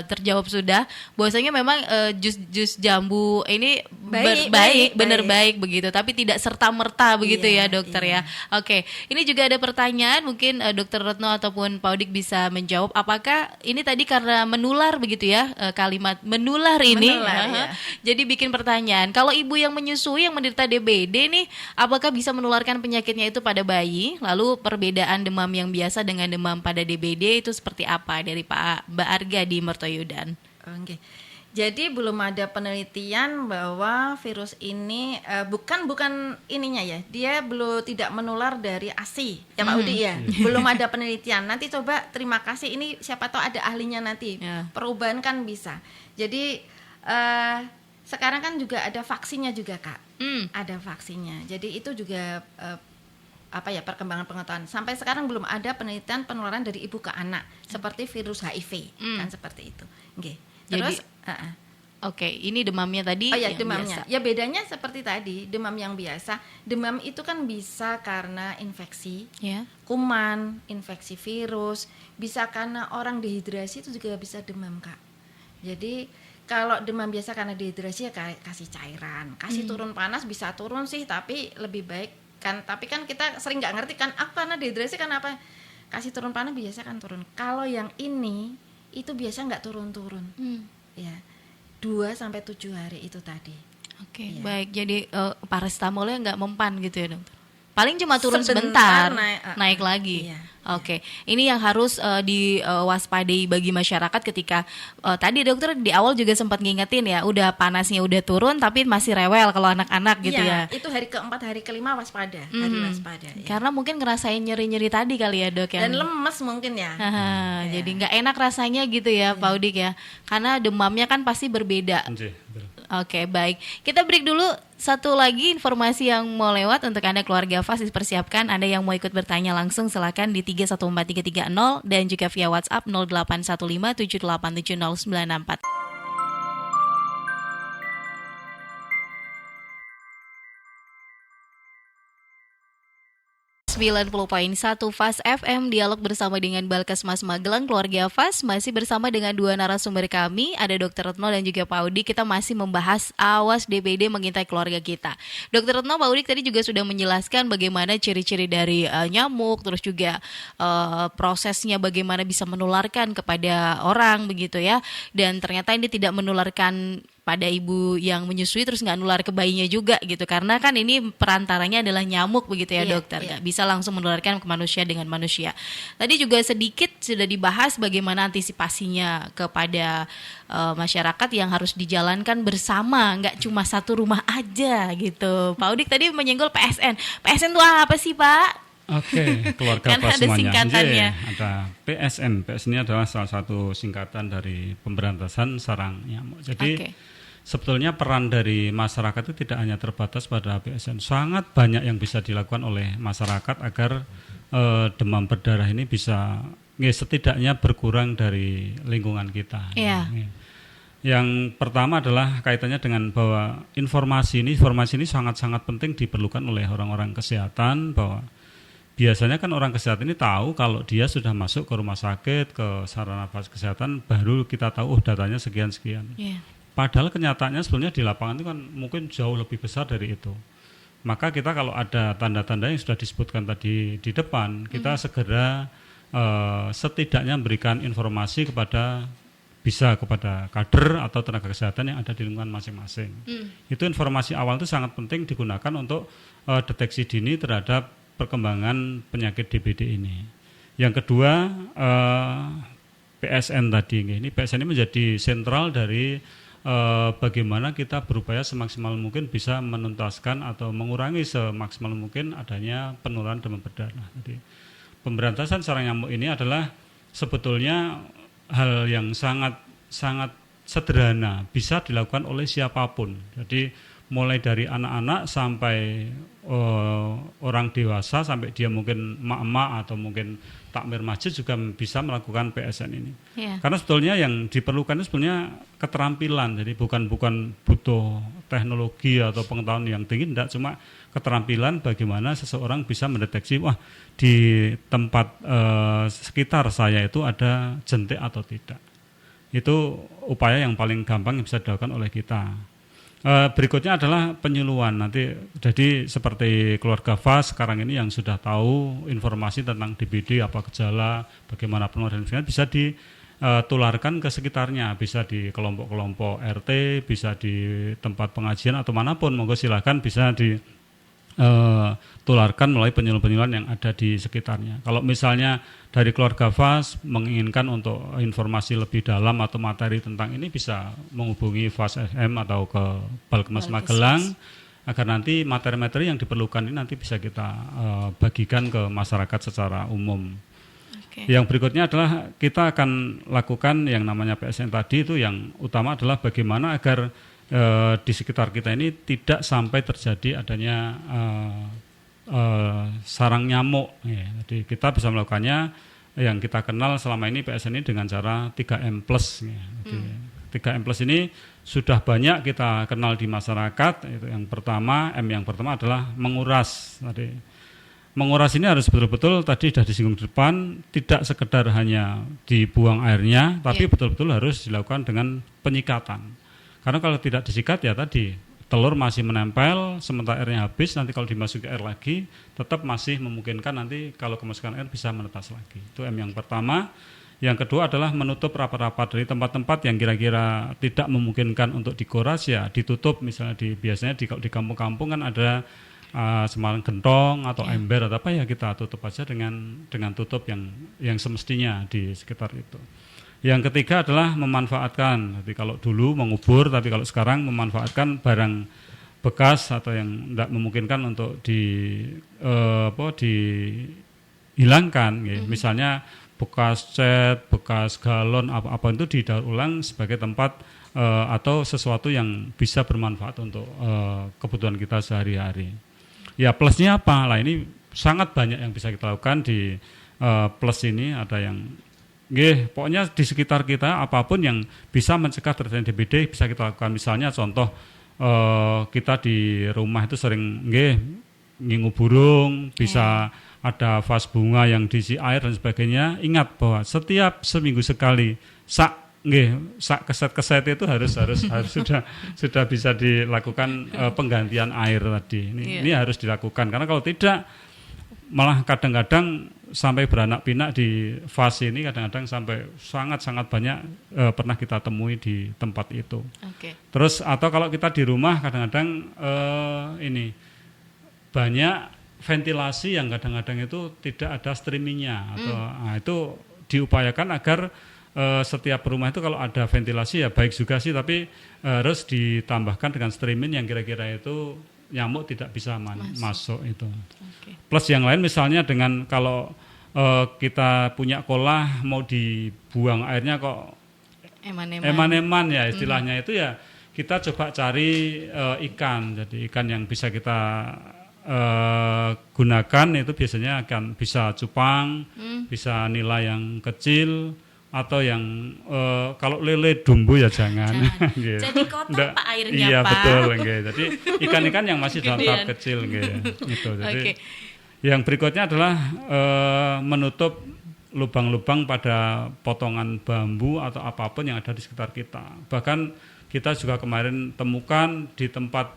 terjawab sudah. Bahwasanya memang jus jambu ini Baik. benar baik begitu. Tapi tidak serta merta begitu ya, Iya, Dokter iya. ya. Oke, ini juga ada pertanyaan. Mungkin Dokter Retno ataupun Pak Udik bisa menjawab. Apakah ini tadi karena menular begitu ya, kalimat menular ini? Menular, ya. Jadi bikin pertanyaan. Kalau ibu yang menyusui yang menderita DBD nih, apakah bisa menularkan penyakitnya itu pada bayi? Lalu perbedaan demam yang biasa dengan demam pada DBD itu seperti apa dari Mbak Arga di Mertoyudan? Oke. Jadi belum ada penelitian bahwa virus ini bukan ininya ya. Dia belum tidak menular dari ASI. Ya Pak Udi ya. Belum ada penelitian. Nanti coba, terima kasih, ini siapa tahu ada ahlinya nanti. Ya. Perubahan kan bisa. Jadi sekarang kan juga ada vaksinnya juga, Kak. Ada vaksinnya. Jadi itu juga perkembangan pengetahuan. Sampai sekarang belum ada penelitian penularan dari ibu ke anak seperti virus HIV. Kan seperti itu. Oke. Terus Oke, ini demamnya tadi ya yang demamnya. biasa. Ya bedanya seperti tadi, demam yang biasa. Demam itu kan bisa karena infeksi, Ya. kuman, infeksi virus, bisa karena orang dehidrasi itu juga bisa demam, Kak. Jadi kalau demam biasa karena dehidrasi ya kasih cairan, kasih turun panas bisa turun sih, tapi lebih baik kan. Tapi kan kita sering nggak ngerti kan, karena dehidrasi kan apa? Kasih turun panas biasa kan turun. Kalau yang ini itu biasa nggak turun-turun. Ya. 2-7 hari itu tadi. Oke, Iya. baik. Jadi paracetamolnya nggak mempan gitu ya dokter? Paling cuma turun Sebentar, sebentar, naik lagi. iya. Oke, ini yang harus diwaspadai bagi masyarakat ketika tadi dokter di awal juga sempat ngingetin ya, udah panasnya udah turun tapi masih rewel kalau anak-anak gitu Iya, ya. itu hari keempat, hari kelima waspada, hari waspada. Ya. Karena mungkin ngerasain nyeri-nyeri tadi kali ya dok ya. Dan lemes mungkin ya. Jadi nggak enak rasanya gitu ya Pak Udik ya, karena demamnya kan pasti berbeda. Nggih, betul. Oke, baik. Kita break dulu. Satu lagi informasi yang mau lewat untuk Anda keluarga FAS, dipersiapkan Anda yang mau ikut bertanya langsung silakan di 314330 dan juga via WhatsApp 0815787094. 90.1 FAS FM, dialog bersama dengan Balkesmas Magelang, keluarga FAS. Masih bersama dengan dua narasumber kami, ada Dr. Retno dan juga Pak Udik. Kita masih membahas awas DBD mengintai keluarga kita. Dr. Retno, Pak Udik tadi juga sudah menjelaskan bagaimana ciri-ciri dari nyamuk, terus juga prosesnya bagaimana bisa menularkan kepada orang begitu ya. Dan ternyata ini tidak menularkan pada ibu yang menyusui terus nggak nular ke bayinya juga gitu, karena kan ini perantaranya adalah nyamuk begitu ya dokter, nggak bisa langsung menularkan ke manusia dengan manusia. Tadi juga sedikit sudah dibahas bagaimana antisipasinya kepada masyarakat yang harus dijalankan bersama, nggak cuma satu rumah aja gitu. Pak Udik tadi menyenggol PSN. PSN itu apa sih Pak? Oke, keluarga Kan FAS ada semuanya. singkatannya. Ada PSN. PSN ini adalah salah satu singkatan dari pemberantasan sarang nyamuk. Jadi sebetulnya peran dari masyarakat itu tidak hanya terbatas pada PSN. Sangat banyak yang bisa dilakukan oleh masyarakat agar demam berdarah ini bisa setidaknya berkurang dari lingkungan kita. Iya. Yang pertama adalah kaitannya dengan bahwa informasi ini sangat-sangat penting diperlukan oleh orang-orang kesehatan, bahwa biasanya kan orang kesehatan ini tahu kalau dia sudah masuk ke rumah sakit, ke sarana kesehatan, baru kita tahu datanya sekian-sekian. Padahal kenyataannya sebenarnya di lapangan itu kan mungkin jauh lebih besar dari itu. Maka kita kalau ada tanda-tanda yang sudah disebutkan tadi di depan, kita segera setidaknya memberikan informasi kepada kader atau tenaga kesehatan yang ada di lingkungan masing-masing. Itu informasi awal itu sangat penting digunakan untuk deteksi dini terhadap perkembangan penyakit DBD ini. Yang kedua, PSN tadi. Ini PSN ini menjadi sentral dari bagaimana kita berupaya semaksimal mungkin bisa menuntaskan atau mengurangi semaksimal mungkin adanya penularan demam berdarah. Jadi pemberantasan sarang nyamuk ini adalah sebetulnya hal yang sangat sederhana, bisa dilakukan oleh siapapun. Jadi mulai dari anak-anak sampai orang dewasa, sampai dia mungkin emak-emak atau mungkin takmir masjid juga bisa melakukan PSN ini. Karena sebetulnya yang diperlukan itu sebenarnya keterampilan. Jadi bukan butuh teknologi atau pengetahuan yang tinggi, tidak, cuma keterampilan bagaimana seseorang bisa mendeteksi, wah di tempat sekitar saya itu ada jentik atau tidak. Itu upaya yang paling gampang yang bisa dilakukan oleh kita. Berikutnya adalah penyuluhan nanti. Jadi seperti keluarga FAS sekarang ini yang sudah tahu informasi tentang DBD, apa gejala, bagaimana penularan, bisa ditularkan ke sekitarnya, bisa di kelompok-kelompok RT, bisa di tempat pengajian atau manapun. Monggo silakan bisa ditularkan melalui penyuluhan-penyuluhan yang ada di sekitarnya. Kalau misalnya dari keluarga FAS menginginkan untuk informasi lebih dalam atau materi tentang ini, bisa menghubungi FAS FM atau ke Balkesmas Magelang agar nanti materi-materi yang diperlukan ini nanti bisa kita bagikan ke masyarakat secara umum. Yang berikutnya adalah kita akan lakukan yang namanya PSN tadi. Itu yang utama adalah bagaimana agar di sekitar kita ini tidak sampai terjadi adanya sarang nyamuk. Jadi kita bisa melakukannya yang kita kenal selama ini PSN ini dengan cara 3M+. Jadi 3M+ ini sudah banyak kita kenal di masyarakat. Itu yang pertama, M yang pertama adalah menguras. Tadi menguras ini harus betul-betul, tadi sudah disinggung di depan, tidak sekedar hanya dibuang airnya, tapi betul-betul harus dilakukan dengan penyikatan. Karena kalau tidak disikat ya tadi telur masih menempel, sementara airnya habis, nanti kalau dimasuki air lagi tetap masih memungkinkan nanti kalau kemasukan air bisa menetas lagi. Itu M yang pertama. Yang kedua adalah menutup rapat-rapat dari tempat-tempat yang kira-kira tidak memungkinkan untuk dikoras, ya ditutup. Misalnya biasanya di kampung-kampung kan ada semalang gentong atau ember atau apa, ya kita tutup aja dengan tutup yang semestinya di sekitar itu. Yang ketiga adalah memanfaatkan. Jadi kalau dulu mengubur, tapi kalau sekarang memanfaatkan barang bekas atau yang tidak memungkinkan untuk dihilangkan. Misalnya bekas cat, bekas galon, apa itu didaur ulang sebagai tempat atau sesuatu yang bisa bermanfaat untuk kebutuhan kita sehari-hari. Ya plusnya apa? Lah ini sangat banyak yang bisa kita lakukan di plus ini. Ada yang pokoknya di sekitar kita apapun yang bisa mencegah terjadinya DBD bisa kita lakukan. Misalnya contoh kita di rumah itu sering ngingu burung, bisa ada vas bunga yang diisi air dan sebagainya. Ingat bahwa setiap seminggu sekali sak keset-keset itu harus sudah bisa dilakukan penggantian air tadi. Ini harus dilakukan, karena kalau tidak malah kadang-kadang sampai beranak pinak di vas ini, kadang-kadang sampai sangat-sangat banyak pernah kita temui di tempat itu. Terus atau kalau kita di rumah kadang-kadang ini banyak ventilasi yang kadang-kadang itu tidak ada streamingnya atau itu diupayakan agar setiap rumah itu kalau ada ventilasi ya baik juga sih, tapi harus ditambahkan dengan streaming yang kira-kira itu nyamuk tidak bisa masuk itu. Plus yang lain misalnya dengan kalau kita punya kolah mau dibuang airnya kok eman-eman ya istilahnya itu, ya kita coba cari ikan. Jadi ikan yang bisa kita gunakan itu biasanya akan bisa cupang, bisa nila yang kecil, atau yang kalau lele dumbo ya jangan. Jadi kotor Pak airnya, iya, Pak. Betul, jadi ikan-ikan yang masih dalam tahap kecil gitu. Jadi yang berikutnya adalah menutup lubang-lubang pada potongan bambu atau apapun yang ada di sekitar kita. Bahkan kita juga kemarin temukan di tempat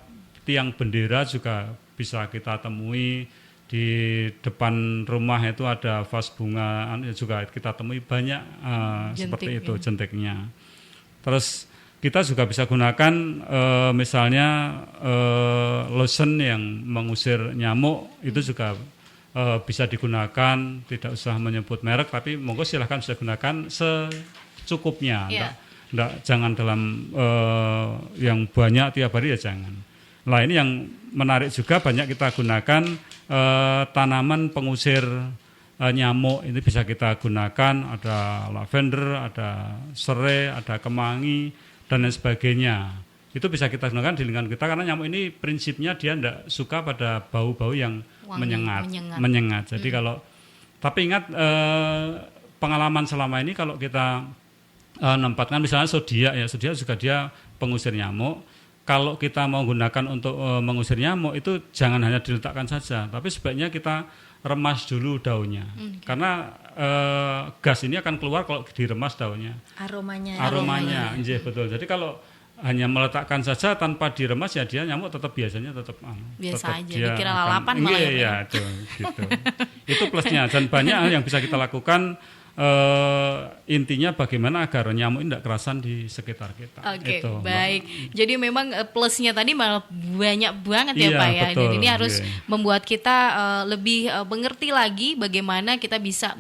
tiang bendera juga bisa kita temui. Di depan rumah itu ada vas bunga juga kita temui banyak seperti itu jentiknya. Terus kita juga bisa gunakan misalnya lotion yang mengusir nyamuk, itu juga bisa digunakan, tidak usah menyebut merek, tapi monggo silahkan bisa gunakan secukupnya. Jangan dalam yang banyak tiap hari, ya jangan. Nah ini yang menarik juga, banyak kita gunakan tanaman pengusir nyamuk. Ini bisa kita gunakan, ada lavender, ada serai, ada kemangi dan lain sebagainya. Itu bisa kita gunakan di lingkungan kita, karena nyamuk ini prinsipnya dia tidak suka pada bau-bau yang menyengat. Jadi tapi ingat pengalaman selama ini kalau kita menempatkan misalnya zodiak juga dia pengusir nyamuk. Kalau kita mau gunakan untuk mengusir nyamuk itu jangan hanya diletakkan saja, tapi sebaiknya kita remas dulu daunnya. Karena gas ini akan keluar kalau diremas daunnya. Aromanya. Betul. Jadi kalau hanya meletakkan saja tanpa diremas, ya dia nyamuk biasanya tetap biasa aja, dikira lalapan malah ya. Gitu. Itu plusnya, dan banyak yang bisa kita lakukan. Intinya bagaimana agar nyamuk tidak kerasan di sekitar kita. Baik. Jadi memang plusnya tadi malah banyak banget ya Pak ya. Betul, dan ini harus membuat kita lebih mengerti lagi bagaimana kita bisa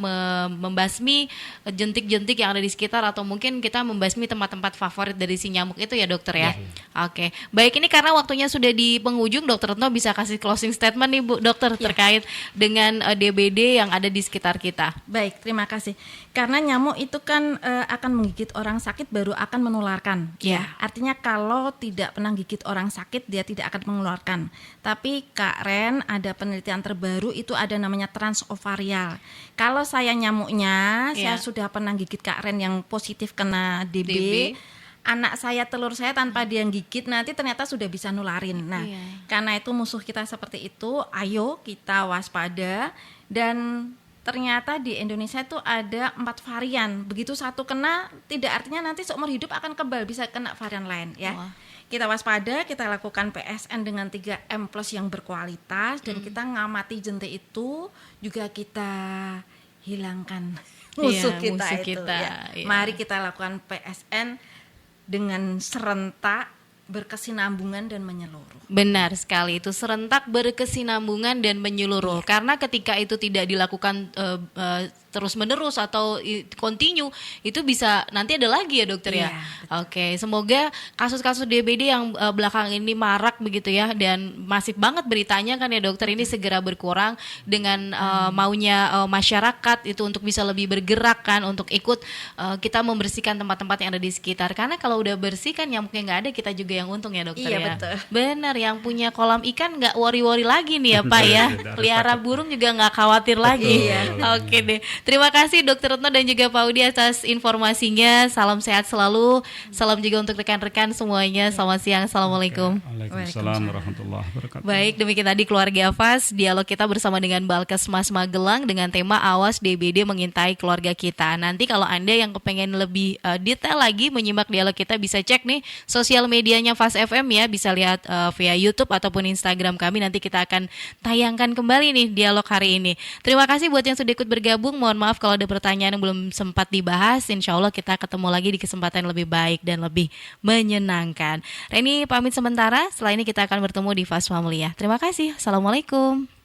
membasmi jentik-jentik yang ada di sekitar, atau mungkin kita membasmi tempat-tempat favorit dari si nyamuk itu ya dokter ya. Baik, ini karena waktunya sudah di penghujung, Dokter Retno bisa kasih closing statement nih Bu Dokter terkait dengan DBD yang ada di sekitar kita. Baik, terima kasih. Karena nyamuk itu kan akan menggigit orang sakit baru akan menularkan. Artinya kalau tidak pernah gigit orang sakit dia tidak akan menularkan. Tapi Kak Ren, ada penelitian terbaru itu ada namanya transovarial. Kalau saya nyamuknya, saya sudah pernah gigit Kak Ren yang positif kena DB. Anak saya, telur saya tanpa dia gigit nanti ternyata sudah bisa nularin. Nah, karena itu musuh kita seperti itu, ayo kita waspada. Dan ternyata di Indonesia itu ada 4 varian. Begitu satu kena, tidak artinya nanti seumur hidup akan kebal, bisa kena varian lain ya. Kita waspada, kita lakukan PSN dengan 3M plus yang berkualitas, dan kita ngamati jentik itu juga kita hilangkan. musuh Iya, kita musuh itu kita, ya. iya. Mari kita lakukan PSN dengan serentak, berkesinambungan dan menyeluruh. Benar sekali, itu serentak, berkesinambungan dan menyeluruh. Karena ketika itu tidak dilakukan terus menerus atau continue, itu bisa nanti ada lagi ya dokter ya. Iya, Oke, semoga kasus-kasus DBD yang belakang ini marak begitu ya, dan masif banget beritanya kan ya dokter, ini segera berkurang dengan maunya masyarakat itu untuk bisa lebih bergerak kan, untuk ikut kita membersihkan tempat-tempat yang ada di sekitar. Karena kalau udah bersih kan nyamuknya nggak ada, kita juga yang untung ya dokter Iya, ya. betul. Benar, yang punya kolam ikan nggak worry-worry lagi nih ya Pak ya. Tidak harus Pelihara takut. burung juga nggak khawatir lagi. Iya. Oke deh. Terima kasih Dokter Retno dan juga Pak Udi atas informasinya. Salam sehat selalu. Salam juga untuk rekan-rekan semuanya. Selamat siang. Assalamualaikum. Waalaikumsalam warahmatullahi wabarakatuh. Baik, demikian tadi Keluarga Fas, dialog kita bersama dengan Balkesmas Magelang dengan tema Awas DBD Mengintai Keluarga Kita. Nanti kalau Anda yang kepengen lebih detail lagi menyimak dialog kita, bisa cek nih sosial medianya Fas FM ya, bisa lihat via YouTube ataupun Instagram kami. Nanti kita akan tayangkan kembali nih dialog hari ini. Terima kasih buat yang sudah ikut bergabung. Mohon maaf kalau ada pertanyaan yang belum sempat dibahas. Insya Allah kita ketemu lagi di kesempatan yang lebih baik dan lebih menyenangkan. Reni pamit sementara. Setelah ini kita akan bertemu di Fas Family ya. Terima kasih. Assalamualaikum.